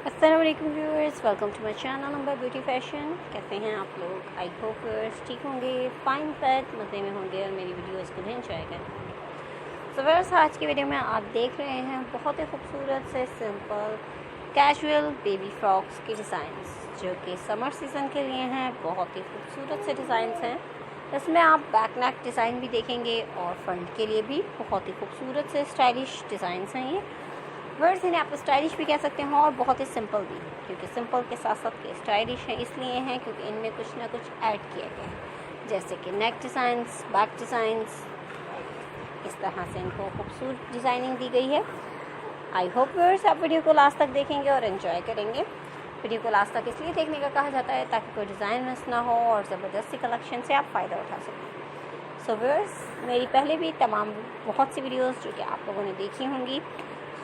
अस्सलाम वालेकुम viewers, welcome to my channel number beauty fashion. कैसे हैं आप लोग? आई होप व्यूअर्स ठीक होंगे, फाइन फैट मज़े में होंगे और मेरी वीडियोस को भी एंजॉय करेंगे। सो व्यूअर्स, आज की वीडियो में आप देख रहे हैं बहुत ही खूबसूरत से सिंपल कैजुअल बेबी फ्रॉक्स के डिज़ाइंस जो कि समर सीज़न के लिए हैं। बहुत ही खूबसूरत से डिज़ाइंस हैं। इसमें आप बैक नेक डिज़ाइन भी देखेंगे और फ्रंट के लिए भी बहुत ही खूबसूरत से स्टाइलिश डिज़ाइंस हैं। ये वर्ड्स इन्हें आप स्टाइलिश भी कह सकते हैं और बहुत ही सिंपल भी, क्योंकि सिंपल के साथ साथ के स्टाइलिश हैं इसलिए हैं क्योंकि इनमें कुछ ना कुछ ऐड किया गया है, जैसे कि नेक डिज़ाइंस, बैक डिज़ाइंस। इस तरह से इनको खूबसूरत डिज़ाइनिंग दी गई है। आई होप व्यूअर्स आप वीडियो को लास्ट तक देखेंगे और एंजॉय करेंगे। वीडियो को लास्ट तक इसलिए देखने का कहा जाता है ताकि कोई डिज़ाइन मिस ना हो और ज़बरदस्ती कलेक्शन से आप फ़ायदा उठा सकें। सो व्यूअर्स, मेरी पहले भी तमाम बहुत सी वीडियोस जो कि आप लोगों ने देखी होंगी।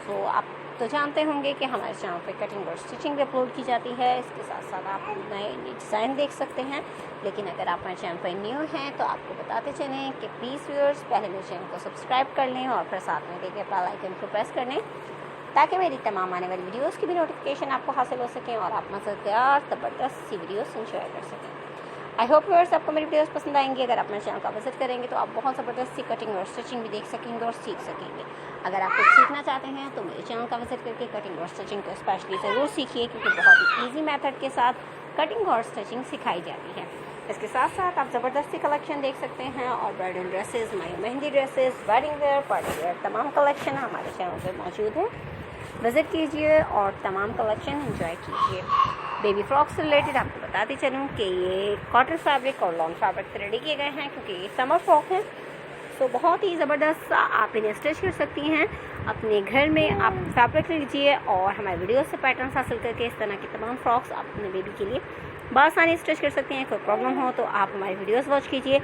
तो आप तो जानते होंगे कि हमारे चैनल पे कटिंग और स्टिचिंग भी अपलोड की जाती है। इसके साथ साथ आप नए डिज़ाइन देख सकते हैं। लेकिन अगर आप हमारे चैनल पर न्यू हैं तो आपको बताते चलें कि प्लीज़ व्यूअर्स पहले मेरे चैनल को सब्सक्राइब कर लें और फिर साथ में देखिए बेल आइकन को प्रेस कर लें ताकि मेरी तमाम आने वाली वीडियोस की भी नोटिफिकेशन आपको हासिल हो सकें और आप मज़ेदार ज़बरदस्त सी वीडियोस एंजॉय कर सकें। आई होप व्यूअर्स आपको मेरी वीडियोस पसंद आएंगी। अगर आप मेरे चैनल का विजिट करेंगे तो आप बहुत ज़बरदस्त सी कटिंग और स्टिचिंग भी देख सकेंगे और सीख सकेंगे। अगर आप कुछ सीखना चाहते हैं तो मेरे चैनल का विजिट करके कटिंग और स्टिचिंग को स्पेशली ज़रूर सीखिए, क्योंकि बहुत ही ईजी मेथड के साथ कटिंग और स्टिचिंग सिखाई जाती है। इसके साथ साथ आप ज़बरदस्ती कलेक्शन देख सकते हैं और bridal dresses, mehndi dresses, wedding where, party wear, तमाम कलेक्शन हमारे चैनल पर मौजूद है। विज़िट कीजिए और तमाम कलेक्शन एंजॉय कीजिए। बेबी फ्रॉक से रिलेटेड आपको बताते चलूँ कि ये कॉटन फैब्रिक और लॉन फैब्रिक से रेडी किए गए हैं, क्योंकि ये समर फ्रॉक है। तो बहुत ही ज़बरदस्त आप इन्हें स्टिच कर सकती हैं अपने घर में। आप फैब्रिक लीजिए और हमारे वीडियो से पैटर्न हासिल करके इस तरह की तमाम फ्रॉक्स आप अपने बेबी के लिए बआसानी स्टिच कर सकती हैं। कोई प्रॉब्लम हो तो आप हमारी वीडियोस वॉच कीजिए।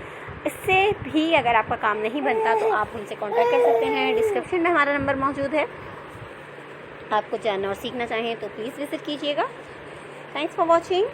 इससे भी अगर आपका काम नहीं बनता तो आप हमसे कॉन्टैक्ट कर सकते हैं। डिस्क्रिप्शन में हमारा नंबर मौजूद है। आपको जानना और सीखना चाहें तो प्लीज़ विजिट कीजिएगा। Thanks for watching.